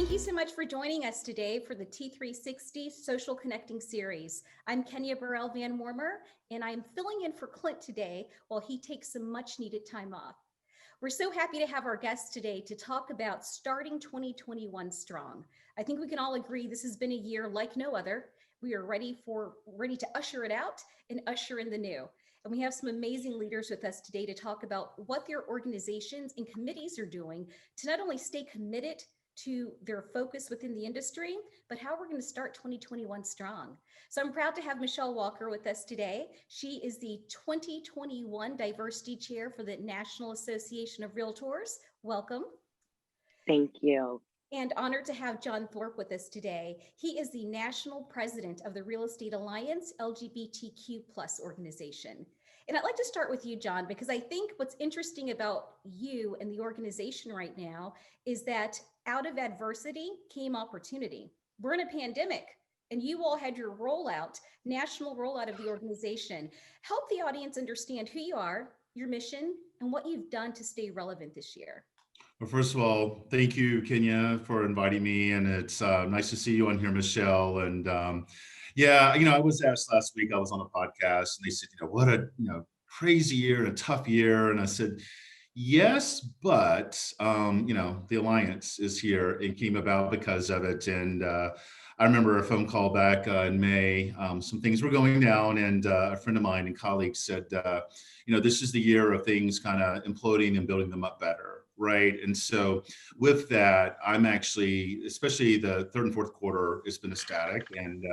Thank you so much for joining us today for the T360 Social Connecting Series. I'm Kenya Burrell-VanWormer, and I'm filling in for Clint today while he takes some much needed time off. We're so happy to have our guests today to talk about starting 2021 strong. I think we can all agree this has been a year like no other. We are ready to usher it out and usher in the new. And we have some amazing leaders with us today to talk about what their organizations and committees are doing to not only stay committed to their focus within the industry, but how we're going to start 2021 strong. So I'm proud to have Michelle Walker with us today. She is the 2021 Diversity Chair for the National Association of Realtors. Welcome. Thank you. And honored to have John Thorpe with us today. He is the National President of the Real Estate Alliance LGBTQ+ organization. And I'd like to start with you, John, because I think what's interesting about you and the organization right now is that out of adversity came opportunity. We're in a pandemic, and you all had your national rollout of the organization. Help the audience understand who you are, your mission, and what you've done to stay relevant this year. Well, first of all, thank you, Kenya, for inviting me, and it's nice to see you on here, Michelle. And I was asked last week. I was on a podcast, and they said, what a crazy year and a tough year, and I said, yes, but the Alliance is here and came about because of it. And I remember a phone call back in May. Some things were going down, and a friend of mine and colleague said, this is the year of things kind of imploding and building them up better. Right. And so with that, I'm actually, especially the third and fourth quarter, it's been ecstatic. And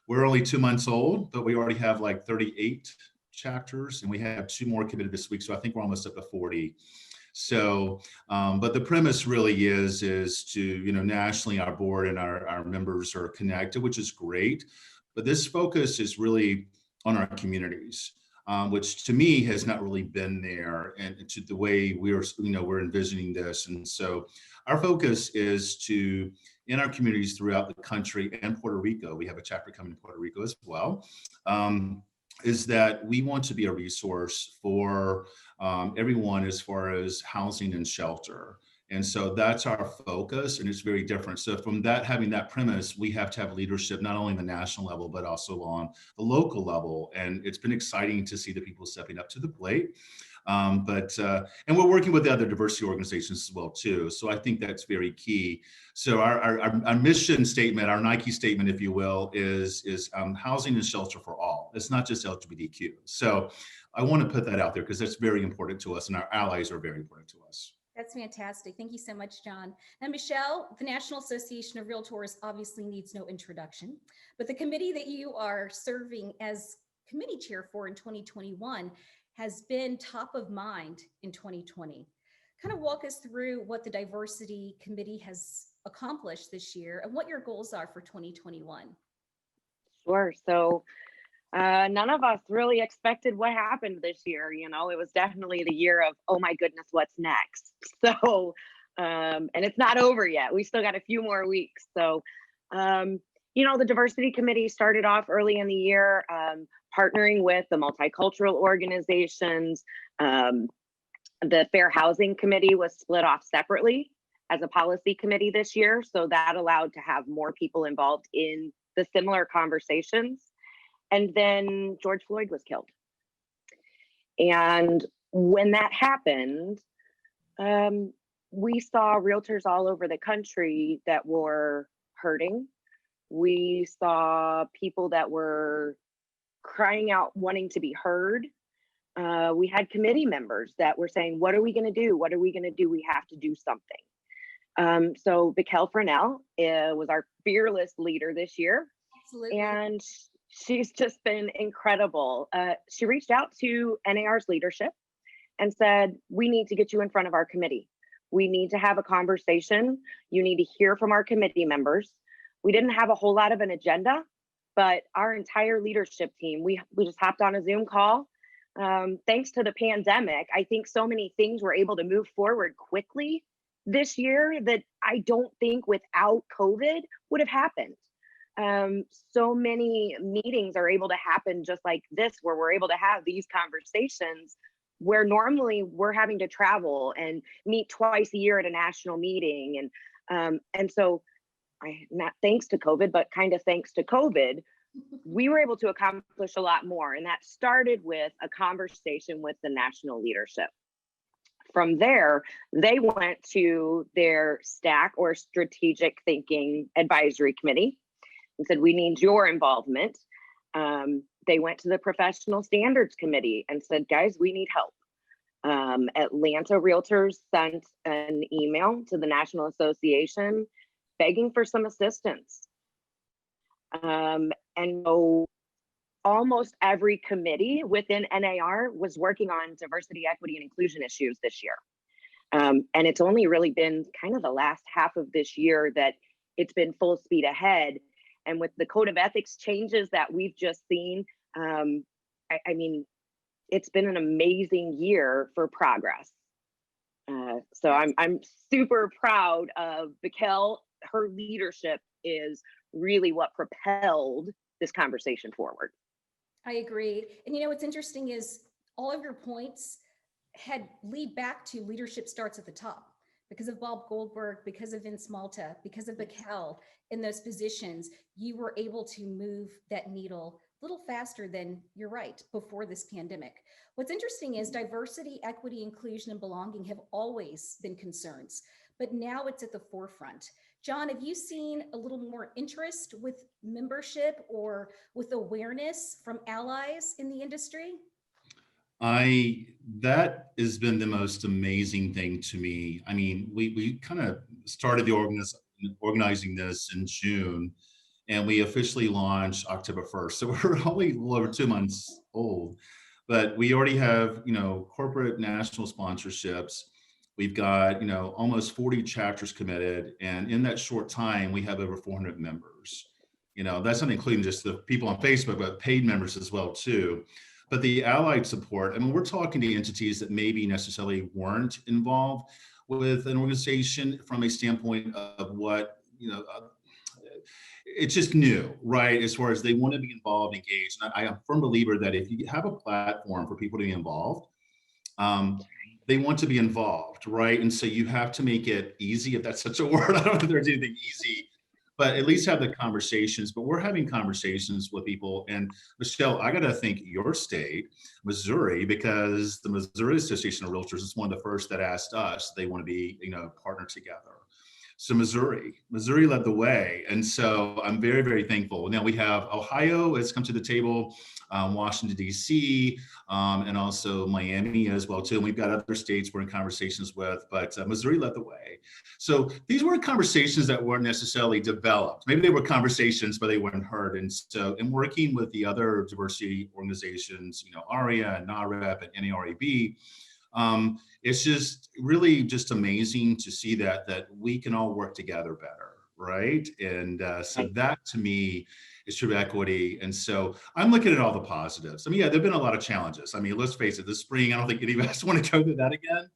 we're only 2 months old, but we already have like 38 chapters, and we have 2 more committed this week. So I think we're almost up to 40. So, but the premise really is to, nationally, our board and our members are connected, which is great. But this focus is really on our communities. Which to me has not really been there, and to the way we're envisioning this. And so our focus is to, in our communities throughout the country and Puerto Rico, we have a chapter coming to Puerto Rico as well, is that we want to be a resource for everyone as far as housing and shelter. And so that's our focus, and it's very different. So from that, having that premise, we have to have leadership, not only on the national level, but also on the local level. And it's been exciting to see the people stepping up to the plate. And we're working with the other diversity organizations as well, too. So I think that's very key. So our mission statement, our Nike statement, if you will, is housing and shelter for all. It's not just LGBTQ. So I want to put that out there because that's very important to us, and our allies are very important to us. That's fantastic. Thank you so much, John. Now, Michelle, the National Association of Realtors obviously needs no introduction, but the committee that you are serving as committee chair for in 2021 has been top of mind in 2020. Kind of walk us through what the Diversity Committee has accomplished this year and what your goals are for 2021. Sure. So none of us really expected what happened this year. It was definitely the year of, oh my goodness, what's next? So, and it's not over yet. We still got a few more weeks. So, the Diversity Committee started off early in the year, partnering with the multicultural organizations. The Fair Housing Committee was split off separately as a policy committee this year. So that allowed to have more people involved in the similar conversations. And then George Floyd was killed. And when that happened, we saw realtors all over the country that were hurting. We saw people that were crying out, wanting to be heard. We had committee members that were saying, what are we going to do? What are we going to do? We have to do something. So Bikel Fresnel was our fearless leader this year. Absolutely. And she's just been incredible. She reached out to NAR's leadership and said, we need to get you in front of our committee. We need to have a conversation. You need to hear from our committee members. We didn't have a whole lot of an agenda, but our entire leadership team, we just hopped on a Zoom call. Thanks to the pandemic, I think so many things were able to move forward quickly this year that I don't think without COVID would have happened. So many meetings are able to happen just like this, where we're able to have these conversations where normally we're having to travel and meet twice a year at a national meeting. And so not thanks to COVID, but kind of thanks to COVID, we were able to accomplish a lot more. And that started with a conversation with the national leadership. From there, they went to their STAC, or Strategic Thinking Advisory Committee, and said, we need your involvement. They went to the Professional Standards Committee and said, guys, we need help. Atlanta Realtors sent an email to the National Association begging for some assistance. And so almost every committee within NAR was working on diversity, equity, and inclusion issues this year. And it's only really been kind of the last half of this year that it's been full speed ahead. And with the code of ethics changes that we've just seen, I mean, it's been an amazing year for progress. So I'm super proud of Bikel. Her leadership is really what propelled this conversation forward. I agree. And you know, what's interesting is all of your points had lead back to leadership starts at the top, because of Bob Goldberg, because of Vince Malta, because of Bikel in those positions. You were able to move that needle a little faster than, you're right, before this pandemic. What's interesting is diversity, equity, inclusion, and belonging have always been concerns, but now it's at the forefront. John, have you seen a little more interest with membership or with awareness from allies in the industry? That has been the most amazing thing to me. I mean, we kind of started the organizing this in June, and we officially launched October 1st. So we're only a little over 2 months old, but we already have, corporate national sponsorships. We've got, almost 40 chapters committed. And in that short time, we have over 400 members. That's not including just the people on Facebook, but paid members as well, too. But the allied support, I mean, we're talking to entities that maybe necessarily weren't involved with an organization from a standpoint of what, it's just new, right? As far as they want to be involved, engaged. And I am a firm believer that if you have a platform for people to be involved, they want to be involved, right? And so you have to make it easy, if that's such a word. I don't know if there's anything easy, but at least have the conversations. But we're having conversations with people. And Michelle, I got to thank your state, Missouri, because the Missouri Association of Realtors is one of the first that asked us they want to be, partner together. So Missouri led the way. And so I'm very, very thankful. Now we have Ohio has come to the table, Washington, D.C., and also Miami as well, too. And we've got other states we're in conversations with, but Missouri led the way. So these weren't conversations that weren't necessarily developed. Maybe they were conversations, but they weren't heard. And so in working with the other diversity organizations, ARIA and NAREP and NARAB, it's just really just amazing to see that we can all work together better, right? And so that to me is true equity. And so I'm looking at all the positives. I mean, yeah, there've been a lot of challenges. I mean, let's face it, this spring, I don't think any of us want to go through that again.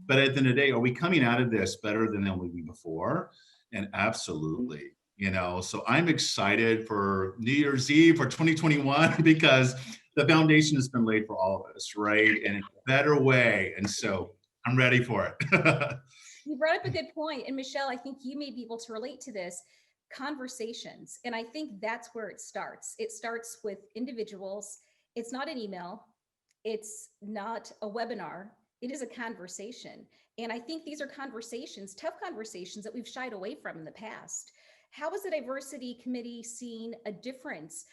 But at the end of the day, are we coming out of this better than we were before? And absolutely. So I'm excited for New Year's Eve for 2021 because the foundation has been laid for all of us, right? And in a better way. And so I'm ready for it. You brought up a good point. And Michelle, I think you may be able to relate to this. Conversations. And I think that's where it starts. It starts with individuals. It's not an email. It's not a webinar. It is a conversation. And I think these are conversations, tough conversations that we've shied away from in the past. How has the Diversity Committee seen a difference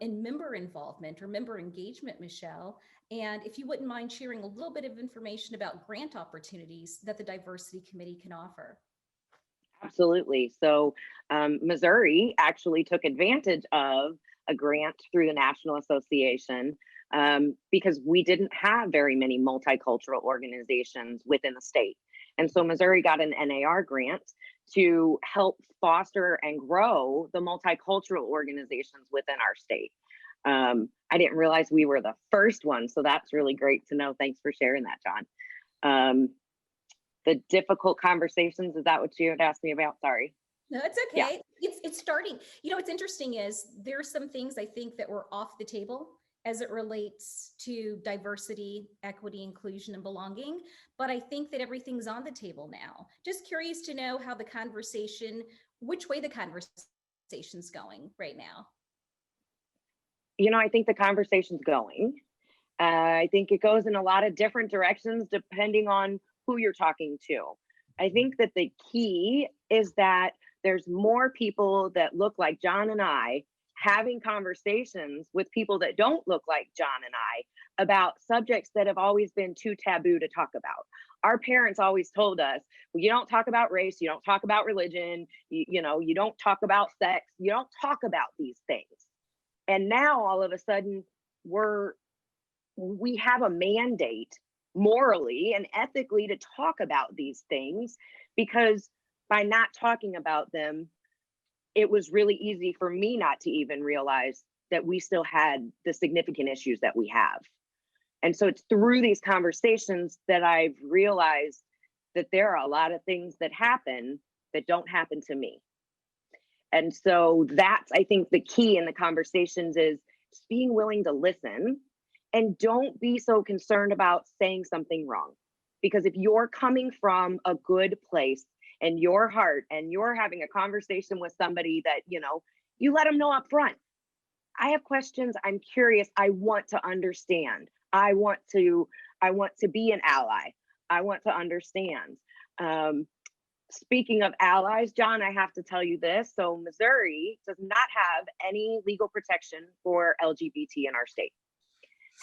in member involvement or member engagement, Michelle? And if you wouldn't mind sharing a little bit of information about grant opportunities that the Diversity Committee can offer. Absolutely. So Missouri actually took advantage of a grant through the National Association because we didn't have very many multicultural organizations within the state. And so Missouri got an NAR grant to help foster and grow the multicultural organizations within our state. I didn't realize we were the first one, so that's really great to know. Thanks for sharing that, John. The difficult conversations, is that what you had asked me about? Sorry. No, it's okay. Yeah. It's starting. What's interesting is there's some things I think that were off the table as it relates to diversity, equity, inclusion, and belonging. But I think that everything's on the table now. Just curious to know how the conversation, which way the conversation's going right now. You know, I think the conversation's going. I think it goes in a lot of different directions depending on who you're talking to. I think that the key is that there's more people that look like John and I having conversations with people that don't look like John and I about subjects that have always been too taboo to talk about. Our parents always told us, well, you don't talk about race, you don't talk about religion, you know, you don't talk about sex, you don't talk about these things. And now all of a sudden we have a mandate morally and ethically to talk about these things, because by not talking about them, it was really easy for me not to even realize that we still had the significant issues that we have. And so it's through these conversations that I've realized that there are a lot of things that happen that don't happen to me. And so that's, I think, the key in the conversations is just being willing to listen, and don't be so concerned about saying something wrong. Because if you're coming from a good place and your heart, and you're having a conversation with somebody that, you know, you let them know up front, I have questions, I'm curious, I want to understand. I want to be an ally. I want to understand. Speaking of allies, John, I have to tell you this. So Missouri does not have any legal protection for LGBT in our state.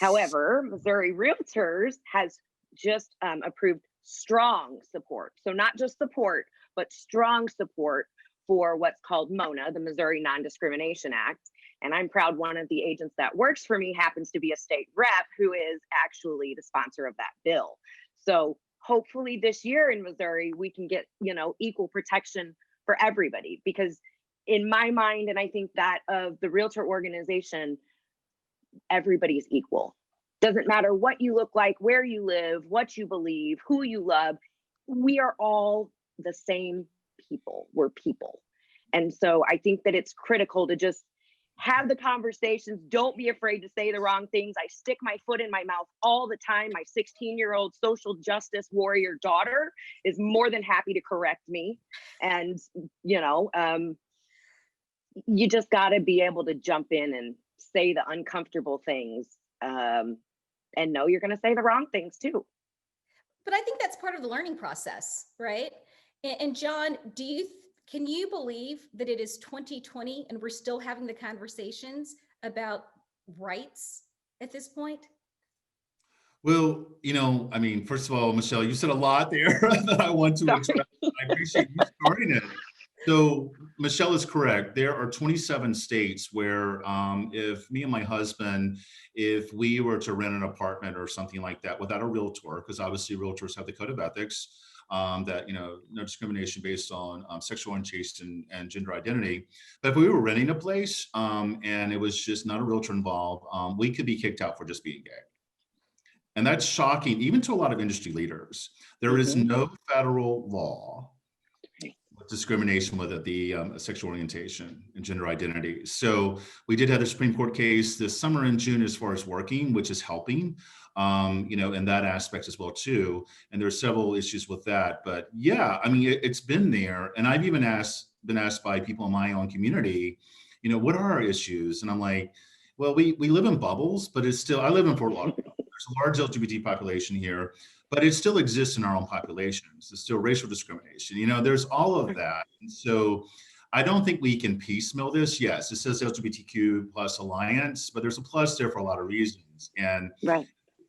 However, Missouri Realtors has just approved strong support. So not just support, but strong support for what's called MONA, the Missouri Non-Discrimination Act. And I'm proud one of the agents that works for me happens to be a state rep who is actually the sponsor of that bill. So hopefully this year in Missouri, we can get, you know, equal protection for everybody, because in my mind, and I think that of the realtor organization, everybody's equal. Doesn't matter what you look like, where you live, what you believe, who you love. We are all the same people. We're people. And so I think that it's critical to just have the conversations. Don't be afraid to say the wrong things. I stick my foot in my mouth all the time. My 16-year-old social justice warrior daughter is more than happy to correct me. And, you know, you just got to be able to jump in and say the uncomfortable things, and know you're going to say the wrong things too. But I think that's part of the learning process, right? And John, can you believe that it is 2020 and we're still having the conversations about rights at this point? Well, you know, I mean, first of all, Michelle, you said a lot there that I want to address. I appreciate you starting it. So Michelle is correct. There are 27 states where if me and my husband, if we were to rent an apartment or something like that without a realtor, because obviously realtors have the code of ethics, that, you know, no discrimination based on sexual orientation and gender identity. But if we were renting a place and it was just not a realtor involved, we could be kicked out for just being gay. And that's shocking, even to a lot of industry leaders. There is no federal law with discrimination with the sexual orientation and gender identity. So we did have the Supreme Court case this summer in June as far as working, which is helping, you know, in that aspect as well too. And there's several issues with that. But yeah, I mean, it's been there. And I've even been asked by people in my own community, you know, what are our issues? And I'm like, well, we live in bubbles, but it's still, I live in Fort Lauderdale. There's a large LGBT population here, but it still exists in our own populations. There's still racial discrimination. You know, there's all of that. And so I don't think we can piecemeal this. Yes, it says LGBTQ plus alliance, but there's a plus there for a lot of reasons. And right.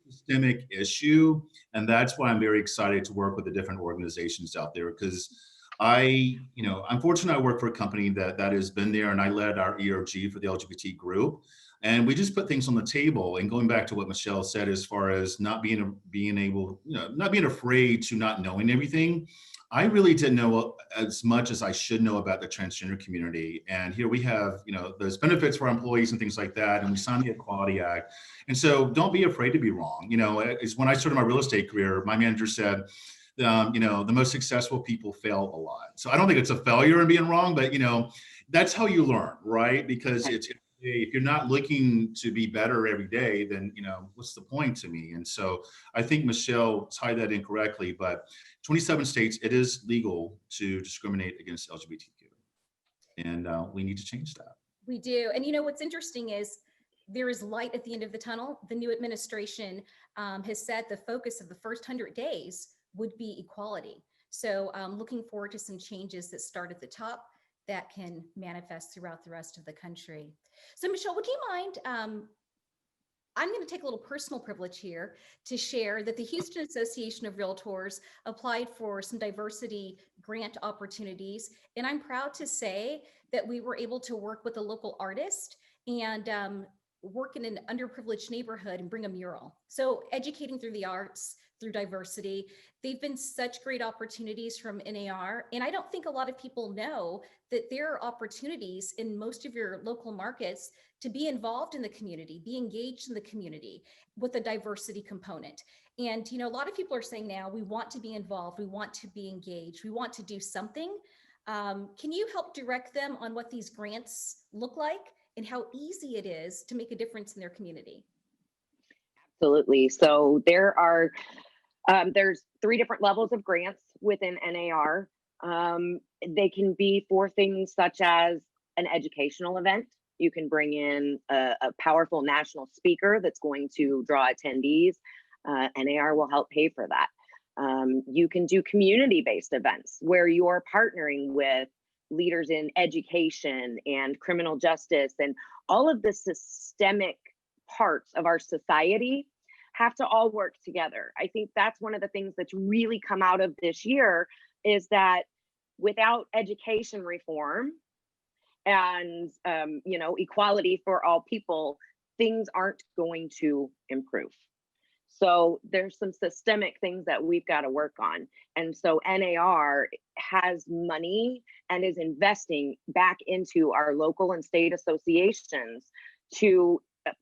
Systemic issue. And that's why I'm very excited to work with the different organizations out there, because you know, I'm fortunate I work for a company that has been there, and I led our ERG for the LGBT group. And we just put things on the table. And going back to what Michelle said, as far as not being able, you know, not being afraid to not knowing everything. I really didn't know as much as I should know about the transgender community. And here we have, you know, there's benefits for our employees and things like that. And we signed the Equality Act. And so don't be afraid to be wrong. You know, it's when I started my real estate career, my manager said, you know, the most successful people fail a lot. So I don't think it's a failure in being wrong, but, you know, that's how you learn, right? Because it's day, if you're not looking to be better every day, then, what's the point to me? And so I think Michelle tied that in correctly, but 27 states, it is legal to discriminate against LGBTQ. And we need to change that. We do. And what's interesting is there is light at the end of the tunnel. The new administration has said the focus of the first 100 days would be equality. So looking forward to some changes that start at the top that can manifest throughout the rest of the country. So Michelle, would you mind, I'm going to take a little personal privilege here to share that the Houston Association of Realtors applied for some diversity grant opportunities. And I'm proud to say that we were able to work with a local artist and work in an underprivileged neighborhood and bring a mural. So educating through the arts, through diversity, they've been such great opportunities from NAR. And I don't think a lot of people know that there are opportunities in most of your local markets to be involved in the community, be engaged in the community with a diversity component. And, a lot of people are saying now, we want to be involved, we want to be engaged, we want to do something. Can you help direct them on what these grants look like and how easy it is to make a difference in their community? Absolutely. So there's 3 different levels of grants within NAR. They can be for things such as an educational event. You can bring in a powerful national speaker that's going to draw attendees. NAR will help pay for that. You can do community-based events where you're partnering with leaders in education and criminal justice, and all of the systemic parts of our society have to all work together. I think that's one of the things that's really come out of this year, is that without education reform and equality for all people, things aren't going to improve. So there's some systemic things that we've got to work on. And so NAR has money and is investing back into our local and state associations to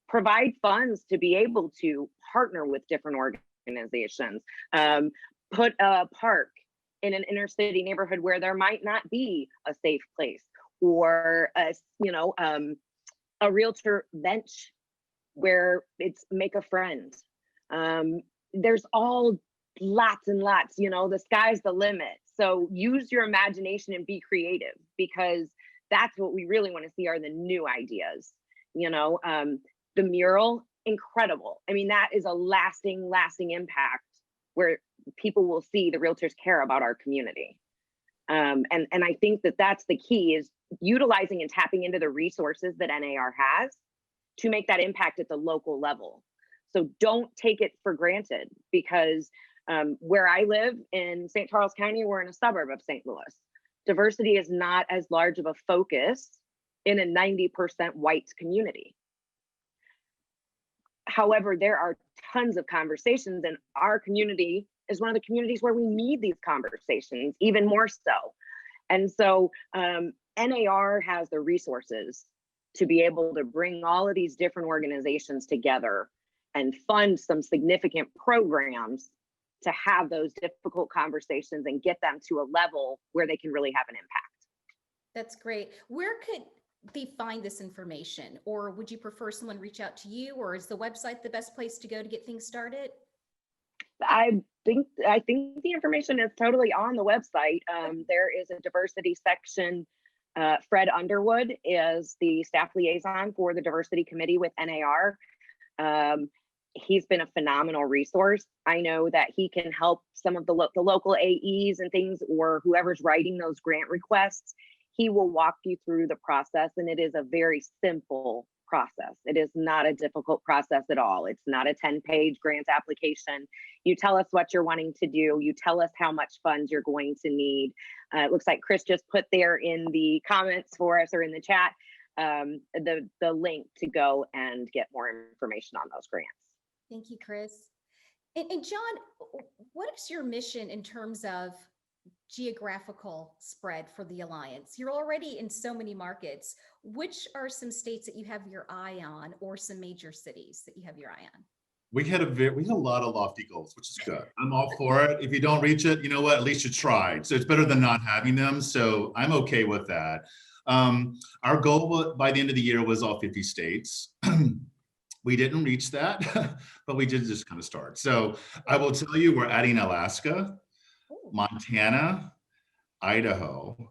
provide funds to be able to partner with different organizations, put a park in an inner city neighborhood where there might not be a safe place, or a realtor bench where it's make a friend. There's all lots and lots, the sky's the limit. So use your imagination and be creative, because that's what we really want to see, are the new ideas. The mural, incredible. I mean, that is a lasting impact where people will see the realtors care about our community. And I think that that's the key, is utilizing and tapping into the resources that NAR has to make that impact at the local level. So don't take it for granted, because where I live in St. Charles County, we're in a suburb of St. Louis. Diversity is not as large of a focus in a 90% white community. However, there are tons of conversations, and our community is one of the communities where we need these conversations even more so. And so NAR has the resources to be able to bring all of these different organizations together and fund some significant programs to have those difficult conversations and get them to a level where they can really have an impact. That's great. Where could they find this information, or would you prefer someone reach out to you, or is the website the best place to go to get things started? I think the information is totally on the website. There is a diversity section. Fred Underwood is the staff liaison for the Diversity Committee with NAR. He's been a phenomenal resource. I know that he can help some of the local AEs and things, or whoever's writing those grant requests. He will walk you through the process, and it is a very simple process. It is not a difficult process at all. It's not a 10-page grant application. You tell us what you're wanting to do. You tell us how much funds you're going to need. It looks like Chris just put there in the comments for us, or in the chat, the link to go and get more information on those grants. Thank you, Chris. And John, what is your mission in terms of geographical spread for the Alliance? You're already in so many markets. Which are some states that you have your eye on, or some major cities that you have your eye on? We had a lot of lofty goals, which is good. I'm all for it. If you don't reach it, you know what? At least you tried. So it's better than not having them. So I'm okay with that. Our goal by the end of the year was all 50 states. We didn't reach that, but we did just kind of start. So I will tell you, we're adding Alaska, Montana, Idaho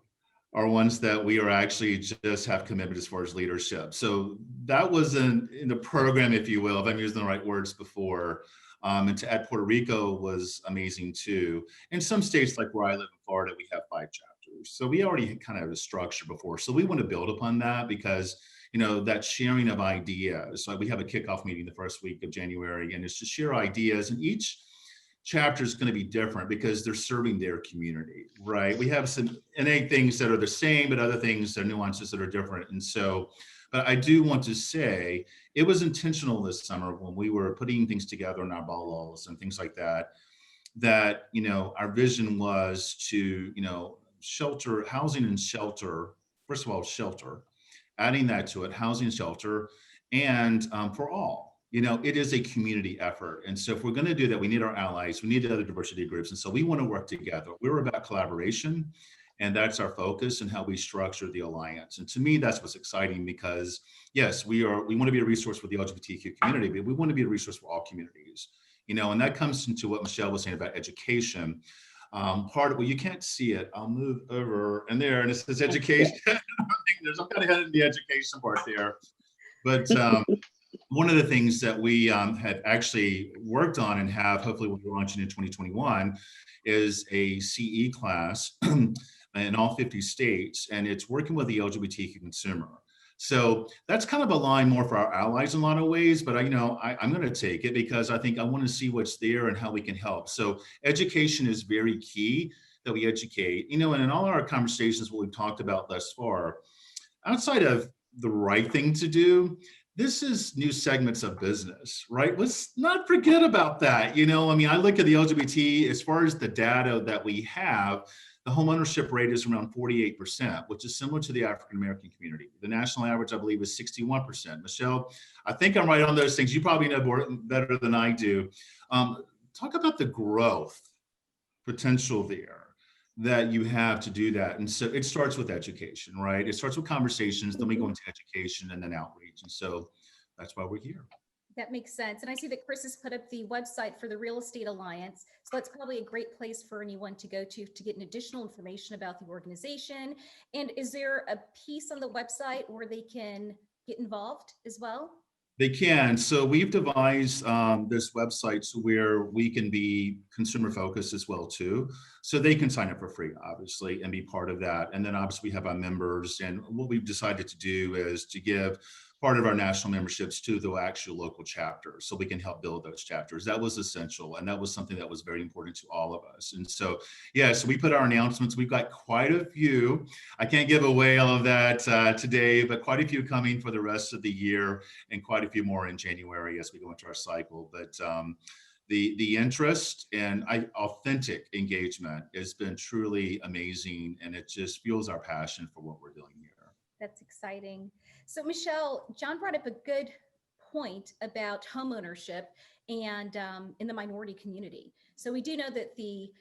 are ones that we are actually just have commitment as far as leadership. So that was in the program, if you will, if I'm using the right words before. And to add Puerto Rico was amazing too. In some states, like where I live in Florida, we have 5 chapters. So we already kind of have a structure before. So we want to build upon that because, you know, that sharing of ideas. So we have a kickoff meeting the first week of January, and it's to share ideas, and each chapter is going to be different because they're serving their community, right? We have some innate things that are the same, but other things, there are nuances that are different. And so, but I do want to say it was intentional this summer when we were putting things together in our bylaws and things like that, that, you know, our vision was to, you know, shelter, housing and shelter, first of all, shelter, adding that to it, housing, shelter, and for all. You know, it is a community effort. And so if we're going to do that, we need our allies, we need other diversity groups. And so we want to work together. We're about collaboration, and that's our focus and how we structure the alliance. And to me, that's what's exciting because yes, we want to be a resource for the LGBTQ community, but we want to be a resource for all communities. You know, and that comes into what Michelle was saying about education. Part of, well, you can't see it. I'll move over and there, and it says education. There's some kind of head in the education part there. But one of the things that we had actually worked on and have, hopefully we'll be launching in 2021, is a CE class in all 50 states, and it's working with the LGBTQ consumer. So that's kind of a line more for our allies in a lot of ways, but I'm going to take it because I think I want to see what's there and how we can help. So education is very key, that we educate, you know, and in all our conversations, what we've talked about thus far, outside of the right thing to do, this is new segments of business, right? Let's not forget about that. You know, I mean, I look at the LGBT, as far as the data that we have, the homeownership rate is around 48%, which is similar to the African-American community. The national average, I believe, is 61%. Michelle, I think I'm right on those things. You probably know more, better than I do. Talk about the growth potential there that you have to do that. And so it starts with education, right? It starts with conversations, then we go into education and then outreach. And so that's why we're here. That makes sense. And I see that Chris has put up the website for the Real Estate Alliance. So that's probably a great place for anyone to go to get additional information about the organization. And is there a piece on the website where they can get involved as well? They can. So we've devised this website so where we can be consumer focused as well too. So they can sign up for free, obviously, and be part of that. And then obviously we have our members. And what we've decided to do is to give part of our national memberships to the actual local chapters so we can help build those chapters. That was essential. And that was something that was very important to all of us. And so, yeah, so we put our announcements. We've got quite a few. I can't give away all of that today, but quite a few coming for the rest of the year and quite a few more in January as we go into our cycle. But the interest and authentic engagement has been truly amazing. And it just fuels our passion for what we're doing here. That's exciting. So Michelle, John brought up a good point about homeownership and in the minority community. So we do know that the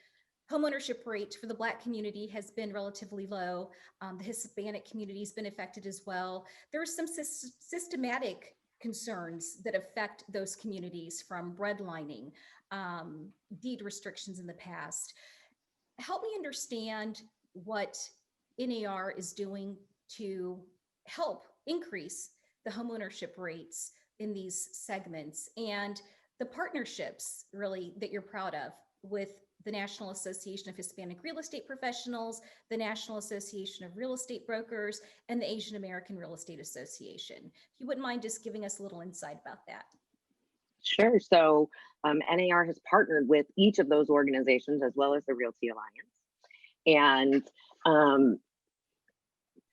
homeownership rate for the Black community has been relatively low. The Hispanic community has been affected as well. There are some systematic concerns that affect those communities, from redlining, deed restrictions in the past. Help me understand what NAR is doing to help increase the homeownership rates in these segments and the partnerships really that you're proud of with the National Association of Hispanic Real Estate Professionals, the National Association of Real Estate Brokers, and the Asian American Real Estate Association. If you wouldn't mind just giving us a little insight about that. Sure. So NAR has partnered with each of those organizations as well as the Realty Alliance. And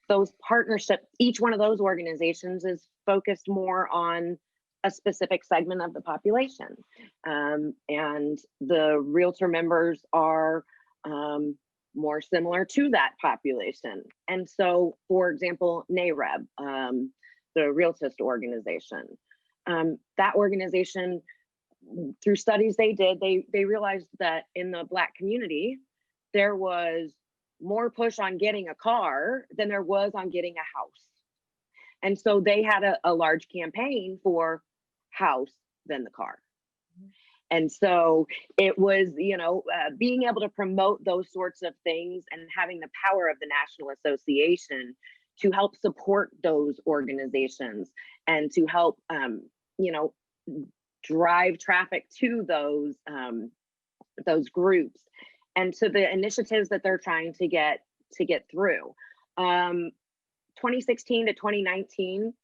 those partnerships, each one of those organizations is focused more on a specific segment of the population. And the realtor members are more similar to that population. And so, for example, NAREB, the Realtist organization, that organization, through studies they did, they realized that in the Black community, there was more push on getting a car than there was on getting a house. And so they had a large campaign for house than the car. And so it was, being able to promote those sorts of things and having the power of the National Association to help support those organizations and to help, drive traffic to those groups and to the initiatives that they're trying to get through. 2016 to 2019,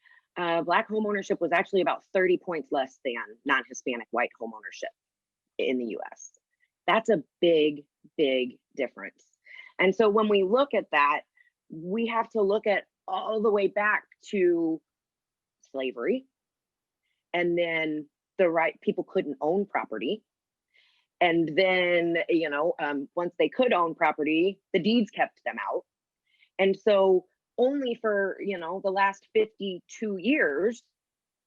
Black homeownership was actually about 30 points less than non-Hispanic white homeownership in the US. That's a big, big difference. And so when we look at that, we have to look at all the way back to slavery, and then the right people couldn't own property. And then, once they could own property, the deeds kept them out. And so only for, the last 52 years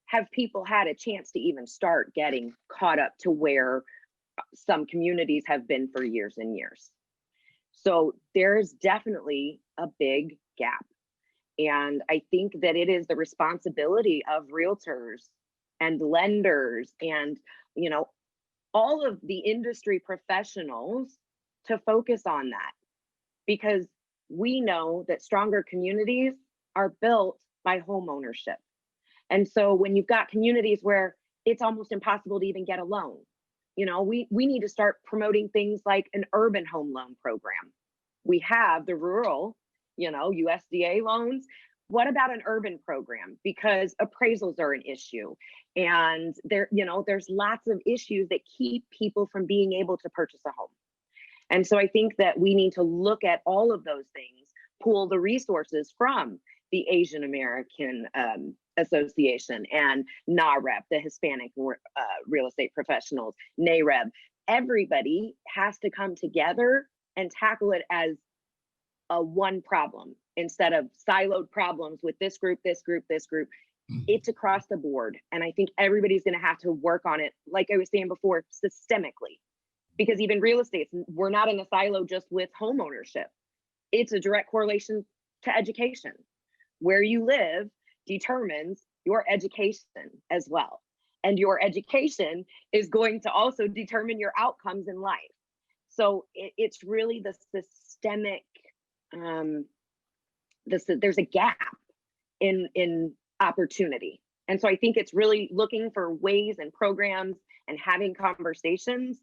have people had a chance to even start getting caught up to where some communities have been for years and years. So there's definitely a big gap. And I think that it is the responsibility of realtors and lenders and, all of the industry professionals to focus on that, because we know that stronger communities are built by home ownership. And so when you've got communities where it's almost impossible to even get a loan, we need to start promoting things like an urban home loan program. We have the rural, USDA loans. What about an urban program? Because appraisals are an issue. And there's lots of issues that keep people from being able to purchase a home. And so I think that we need to look at all of those things, pool the resources from the Asian American Association and NAREP, the Hispanic Real Estate Professionals, NAREB. Everybody has to come together and tackle it as a one problem instead of siloed problems with this group, this group, this group. It's across the board. And I think everybody's going to have to work on it, like I was saying before, systemically. Because even real estate, we're not in a silo just with home ownership. It's a direct correlation to education. Where you live determines your education as well. And your education is going to also determine your outcomes in life. So it's really the systemic, there's a gap in opportunity. And so I think it's really looking for ways and programs and having conversations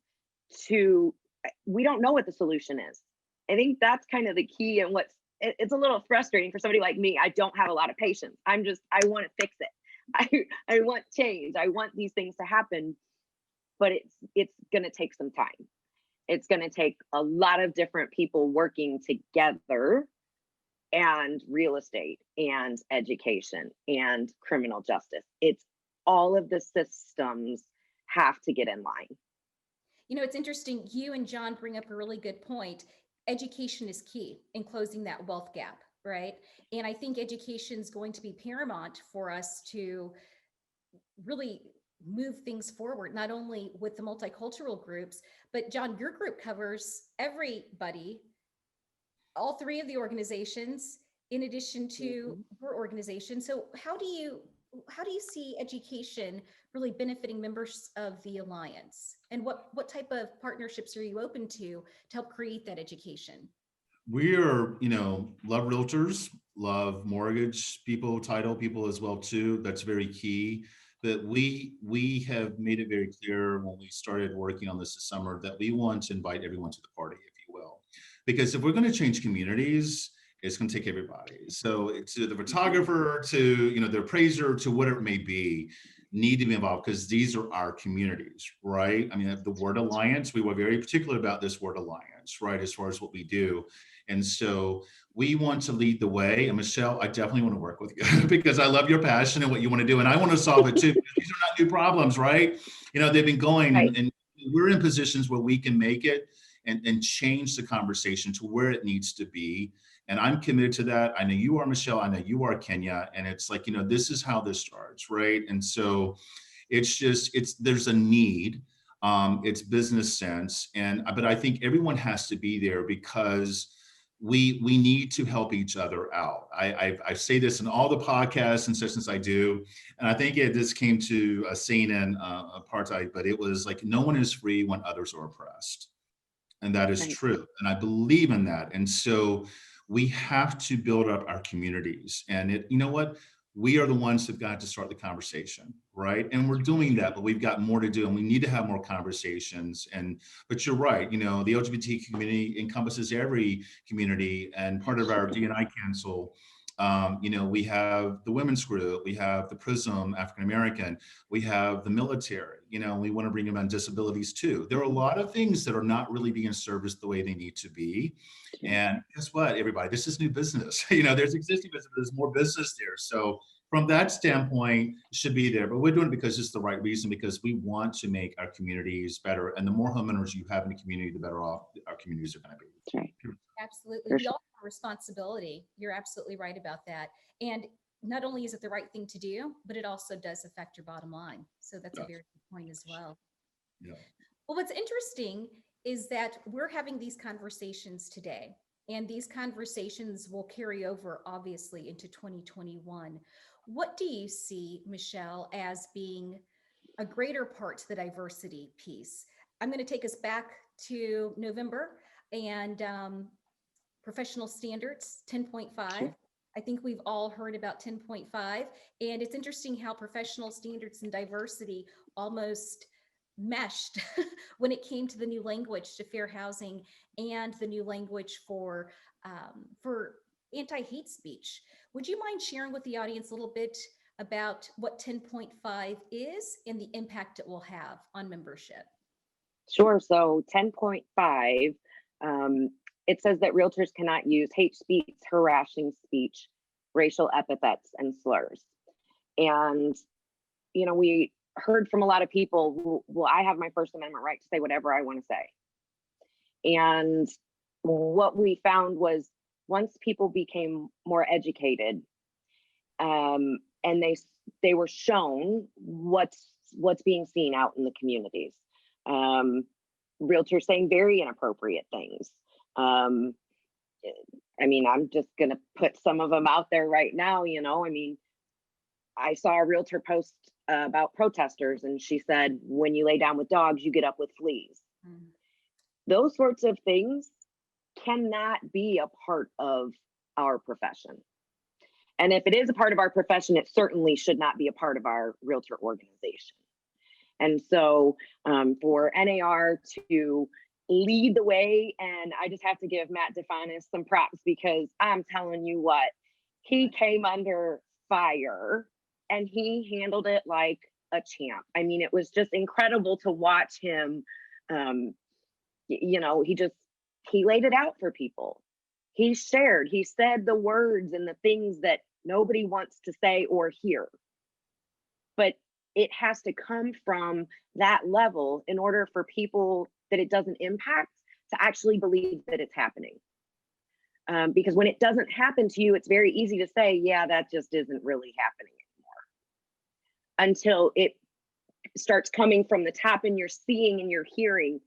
we don't know what the solution is. I think that's kind of the key, and it's a little frustrating for somebody like me. I don't have a lot of patience. I want to fix it. I want change. I want these things to happen, but it's going to take some time. It's going to take a lot of different people working together, and real estate and education and criminal justice. It's all of the systems have to get in line. It's interesting. You and John bring up a really good point. Education is key in closing that wealth gap, right? And I think education is going to be paramount for us to really move things forward, not only with the multicultural groups, but John, your group covers everybody, all three of the organizations, in addition to your organization. So how do you see education really benefiting members of the Alliance? And what type of partnerships are you open to help create that education? We are, love realtors, love mortgage people, title people as well too. That's very key. But we have made it very clear when we started working on this summer that we want to invite everyone to the party, if you will. Because if we're going to change communities, it's going to take everybody. So to the photographer, to the appraiser, to whatever it may be, need to be involved, because these are our communities, right? I mean, the word alliance, we were very particular about this word alliance, right, as far as what we do. And so we want to lead the way. And Michelle, I definitely want to work with you because I love your passion and what you want to do. And I want to solve it too. These are not new problems, right? They've been going, right. And we're in positions where we can make it and change the conversation to where it needs to be. And I'm committed to that. I know you are, Michelle. I know you are, Kenya. And it's like, this is how this starts, right? And so there's a need. It's business sense. But I think everyone has to be there because we need to help each other out. I say this in all the podcasts and sessions I do, and I think this came to a saying in apartheid, but it was like, no one is free when others are oppressed. And that is Right. true. And I believe in that. And so we have to build up our communities. And you know what? We are the ones who've got to start the conversation, right? And we're doing that, but we've got more to do, and we need to have more conversations. But you're right, the LGBT community encompasses every community, and part of our D&I Council, we have the women's group, we have the PRISM African American, we have the military, we want to bring them on disabilities too. There are a lot of things that are not really being serviced the way they need to be. And guess what, everybody, this is new business. There's existing business, there's more business there. So from that standpoint, it should be there, but we're doing it because it's the right reason, because we want to make our communities better. And the more homeowners you have in the community, the better off our communities are going to be. That's right. Absolutely. For We sure. all have a responsibility. You're absolutely right about that. And not only is it the right thing to do, but it also does affect your bottom line. So that's a very good point as well. Yeah. Well, what's interesting is that we're having these conversations today, and these conversations will carry over obviously into 2021. What do you see, Michelle, as being a greater part to the diversity piece? I'm going to take us back to November and professional standards 10.5. Sure. I think we've all heard about 10.5, and it's interesting how professional standards and diversity almost meshed when it came to the new language to fair housing and the new language for anti-hate speech. Would you mind sharing with the audience a little bit about what 10.5 is and the impact it will have on membership? Sure. So 10.5, it says that realtors cannot use hate speech, harassing speech, racial epithets, and slurs. And, we heard from a lot of people, well, I have my First Amendment right to say whatever I want to say. And what we found was, once people became more educated, and they were shown what's being seen out in the communities, realtors saying very inappropriate things. I'm just going to put some of them out there right now. I saw a realtor post about protesters, and she said, when you lay down with dogs, you get up with fleas. Mm. Those sorts of things cannot be a part of our profession. And if it is a part of our profession, it certainly should not be a part of our realtor organization. And so for NAR to lead the way, and I just have to give Matt DeFanis some props, because I'm telling you what, he came under fire and he handled it like a champ. It was just incredible to watch him. He laid it out for people. He said the words and the things that nobody wants to say or hear. But it has to come from that level in order for people that it doesn't impact to actually believe that it's happening. Because when it doesn't happen to you, it's very easy to say, yeah, that just isn't really happening anymore. Until it starts coming from the top and you're seeing and you're hearing,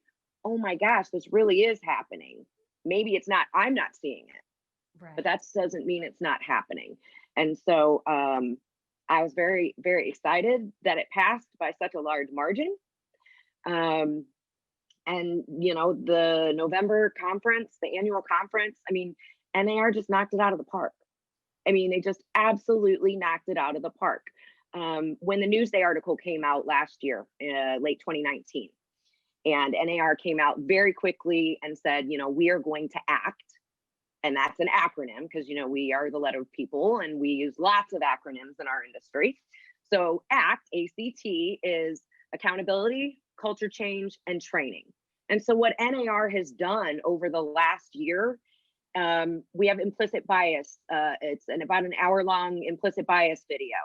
oh my gosh, this really is happening. Maybe it's not, I'm not seeing it, right, but that doesn't mean it's not happening. And so I was very, very excited that it passed by such a large margin. And, the November conference, the annual conference, NAR just knocked it out of the park. They just absolutely knocked it out of the park. When the Newsday article came out last year, late 2019, and NAR came out very quickly and said, we are going to ACT. And that's an acronym because, we are the letter of people and we use lots of acronyms in our industry. So ACT, A-C-T, is accountability, culture change, and training. And so what NAR has done over the last year, we have implicit bias. It's about an hour-long implicit bias video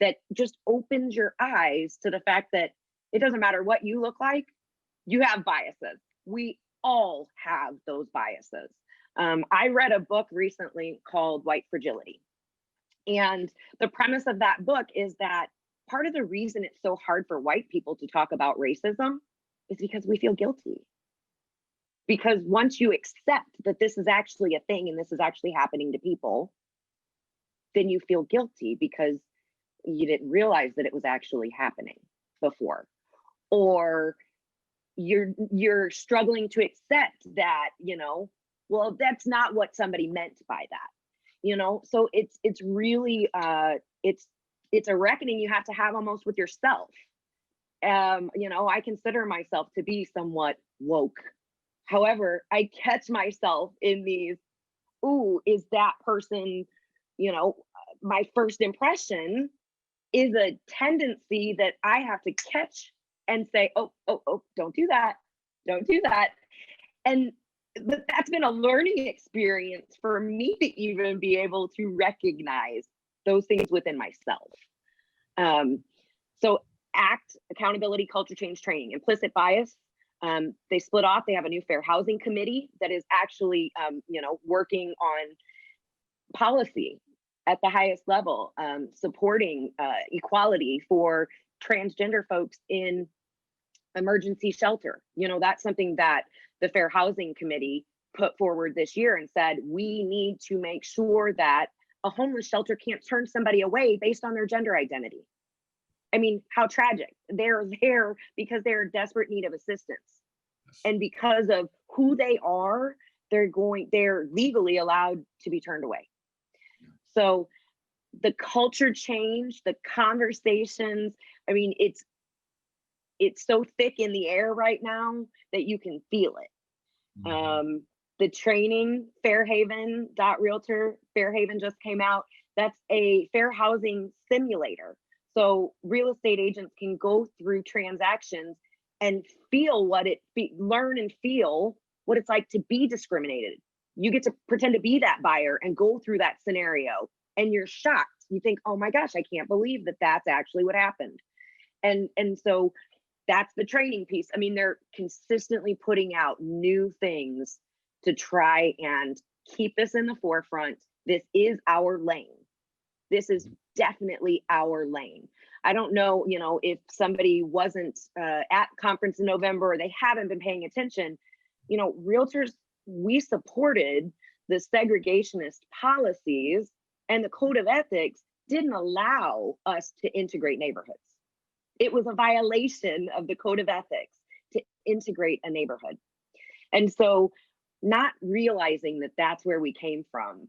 that just opens your eyes to the fact that it doesn't matter what you look like, you have biases. We all have those biases. I read a book recently called White Fragility. And the premise of that book is that part of the reason it's so hard for white people to talk about racism is because we feel guilty. Because once you accept that this is actually a thing and this is actually happening to people, then you feel guilty because you didn't realize that it was actually happening before. Or you're struggling to accept that, well, that's not what somebody meant by that. So it's really it's a reckoning you have to have almost with yourself. I consider myself to be somewhat woke. However, I catch myself in these, ooh, is that person, my first impression is a tendency that I have to catch and say, oh, don't do that. Don't do that. But that's been a learning experience for me to even be able to recognize those things within myself. So ACT, Accountability, Culture Change Training, implicit bias. They split off. They have a new fair housing committee that is actually, working on policy at the highest level, supporting equality for transgender folks in emergency shelter. That's something that the Fair Housing Committee put forward this year and said, we need to make sure that a homeless shelter can't turn somebody away based on their gender identity. I mean, how tragic. They're there because they're in desperate need of assistance. And because of who they are, they're legally allowed to be turned away. So the culture change, the conversations, I mean, it's so thick in the air right now that you can feel it. Mhm. The training, Fairhaven.Realtor, Fairhaven just came out. That's a fair housing simulator. So real estate agents can go through transactions and feel learn and feel what it's like to be discriminated. You get to pretend to be that buyer and go through that scenario, and you're shocked. You think, oh my gosh, I can't believe that that's actually what happened. And so that's the training piece. I mean, they're consistently putting out new things to try and keep this in the forefront. This is our lane. This is definitely our lane. I don't know, if somebody wasn't at conference in November or they haven't been paying attention, realtors, we supported the segregationist policies, and the code of ethics didn't allow us to integrate neighborhoods. It was a violation of the code of ethics to integrate a neighborhood. And so not realizing that that's where we came from,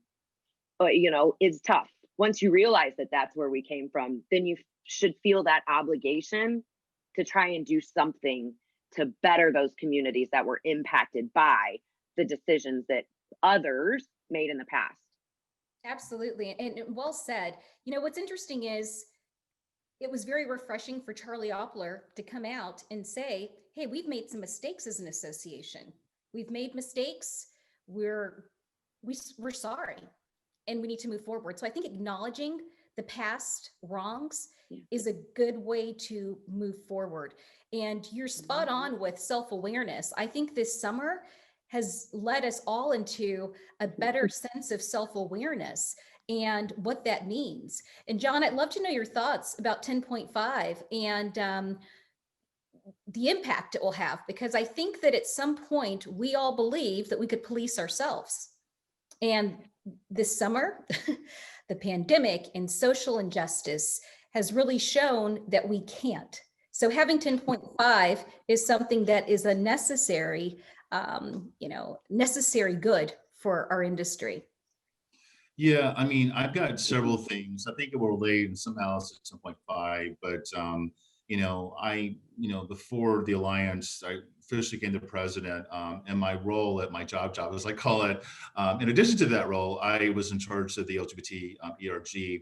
is tough. Once you realize that that's where we came from, then you should feel that obligation to try and do something to better those communities that were impacted by the decisions that others made in the past. Absolutely. And well said. What's interesting is it was very refreshing for Charlie Oppler to come out and say, hey, we've made some mistakes as an association. We've made mistakes. We're sorry, and we need to move forward. So I think acknowledging the past wrongs is a good way to move forward. And you're spot on with self-awareness. I think this summer has led us all into a better sense of self-awareness and what that means. And John, I'd love to know your thoughts about 10.5 and the impact it will have, because I think that at some point we all believe that we could police ourselves. And this summer, the pandemic and social injustice has really shown that we can't. So having 10.5 is something that is a necessary good for our industry. Yeah, I mean, I've got several things. I think it will relate and somehow it's at 10.5, but before the Alliance, I officially became the president, and my role at my job, as I call it, in addition to that role, I was in charge of the LGBT ERG.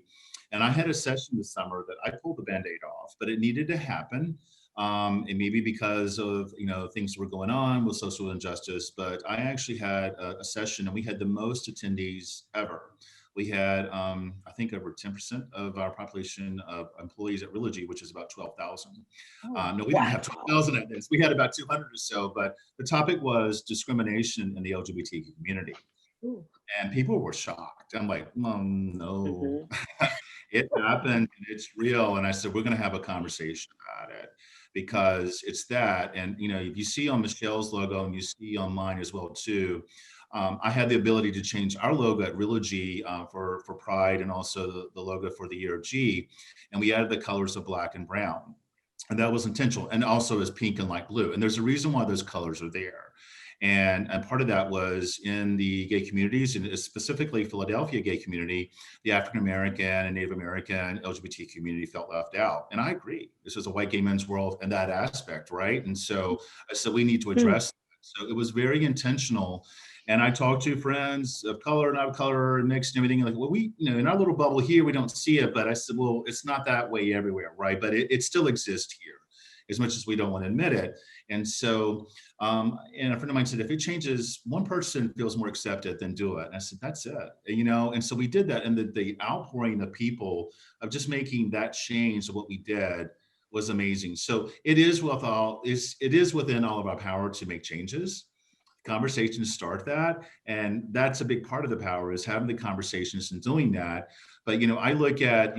And I had a session this summer that I pulled the Band-Aid off, but it needed to happen. And maybe because of, things were going on with social injustice, but I actually had a session and we had the most attendees ever. We had, I think, over 10% of our population of employees at Realogy, which is about 12,000. No, we didn't have 12,000 at this. We had about 200 or so, but the topic was discrimination in the LGBTQ community. Ooh. And people were shocked. I'm like, oh, no, it happened and it's real. And I said, we're going to have a conversation about it. because it's that. And, if you see on Michelle's logo and you see on mine as well too, I had the ability to change our logo at Realogy for Pride, and also the logo for the year G. And we added the colors of black and brown. And that was intentional. And also as pink and light blue. And there's a reason why those colors are there. And part of that was in the gay communities, and specifically Philadelphia gay community, the African-American and Native American LGBT community felt left out. And I agree. This is a white gay men's world in that aspect, right? And so we need to address that. So it was very intentional. And I talked to friends of color, not of color, mixed and everything. Like, well, we, in our little bubble here, we don't see it. But I said, well, it's not that way everywhere, right? But it still exists here, as much as we don't want to admit it. And so, and a friend of mine said, if it changes, one person feels more accepted, then do it. And I said, that's it, and so we did that. And the outpouring of people of just making that change of what we did was amazing. So it is within all of our power to make changes. Conversations start that. And that's a big part of the power, is having the conversations and doing that. But, I look at,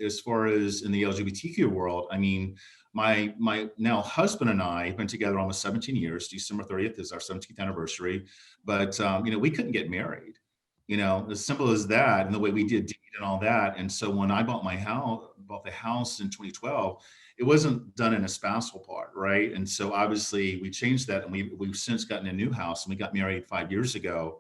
as far as in the LGBTQ world, I mean, my now husband and I have been together almost 17 years. December 30th is our 17th anniversary. But, we couldn't get married, as simple as that, and the way we did and all that. And so when I bought the house in 2012, it wasn't done in a spousal part, right? And so obviously we changed that, and we've since gotten a new house, and we got married 5 years ago.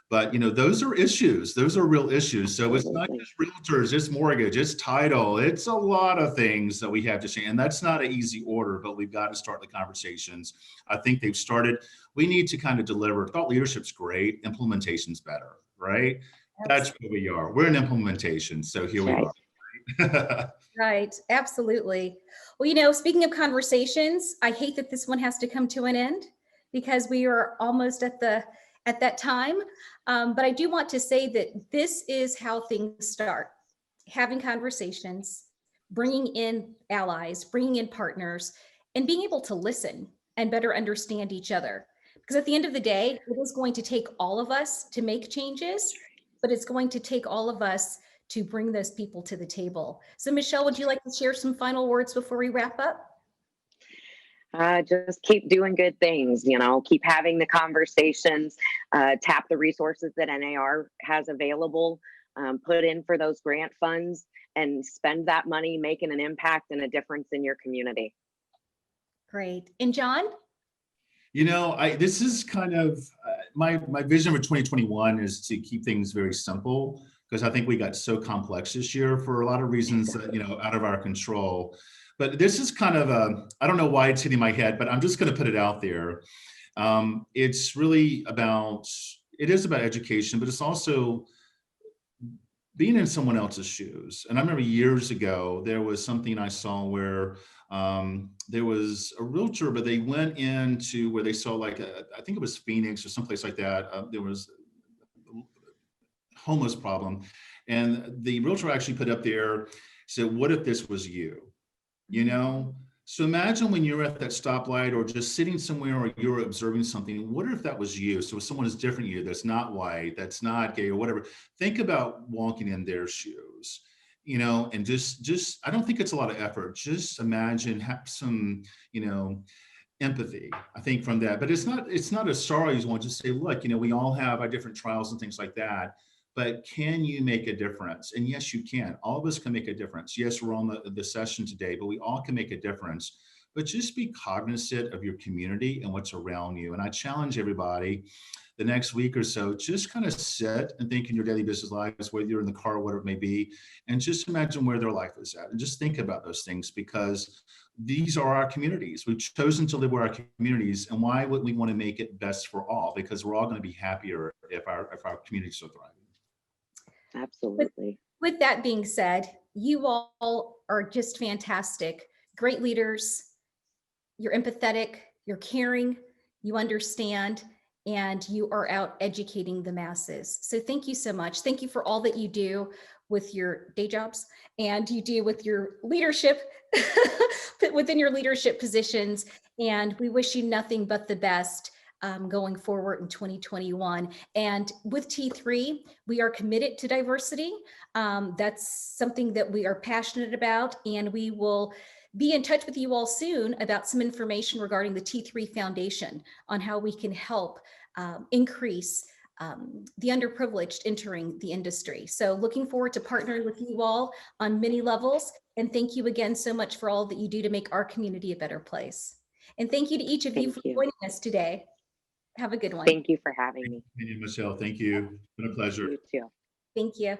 But those are issues. Those are real issues. So it's not just realtors, it's mortgage, it's title, it's a lot of things that we have to change. And that's not an easy order, but we've got to start the conversations. I think they've started. We need to kind of deliver. Thought leadership's great, implementation's better, right? That's where we are. We're in implementation. So here we are. Right. Absolutely. Well, speaking of conversations, I hate that this one has to come to an end, because we are almost at that time. But I do want to say that this is how things start: having conversations, bringing in allies, bringing in partners, and being able to listen and better understand each other. Because at the end of the day, it is going to take all of us to make changes, but it's going to take all of us to bring those people to the table. So Michelle, would you like to share some final words before we wrap up? Just keep doing good things, keep having the conversations, tap the resources that NAR has available, put in for those grant funds, and spend that money making an impact and a difference in your community. Great. And John? This is kind of my vision for 2021 is to keep things very simple, because I think we got so complex this year for a lot of reasons that, out of our control. But this is kind of I don't know why it's hitting my head, but I'm just going to put it out there. It's really it is about education, but it's also being in someone else's shoes. And I remember years ago, there was something I saw where there was a realtor, but they went into where they saw I think it was Phoenix or someplace like that. There was a homeless problem. And the realtor actually put up there, said, what if this was you? So imagine when you're at that stoplight or just sitting somewhere, or you're observing something, what if that was you? So if someone is different than you, that's not white, that's not gay or whatever, think about walking in their shoes, and just, I don't think it's a lot of effort. Just imagine, have some, empathy, I think, from that. But it's not a sorry one. Just say, look, we all have our different trials and things like that. But can you make a difference? And yes, you can. All of us can make a difference. Yes, we're on the session today, but we all can make a difference. But just be cognizant of your community and what's around you. And I challenge everybody the next week or so, just kind of sit and think in your daily business lives, whether you're in the car or whatever it may be, and just imagine where their life is at. And just think about those things, because these are our communities. We've chosen to live with our communities. And why would we want to make it best for all? Because we're all going to be happier if our communities are thriving. Absolutely. With that being said, you all are just fantastic, great leaders. You're empathetic, you're caring, you understand, and you are out educating the masses. So thank you so much. Thank you for all that you do with your day jobs, and you do with your leadership, within your leadership positions. And we wish you nothing but the best going forward in 2021. And with T3, we are committed to diversity. That's something that we are passionate about, and we will be in touch with you all soon about some information regarding the T3 Foundation on how we can help increase the underprivileged entering the industry. So looking forward to partnering with you all on many levels. And thank you again so much for all that you do to make our community a better place. And thank you to each of you for joining us today. Have a good one. Thank you for having me. Michelle, thank you. It's been a pleasure. You too. Thank you.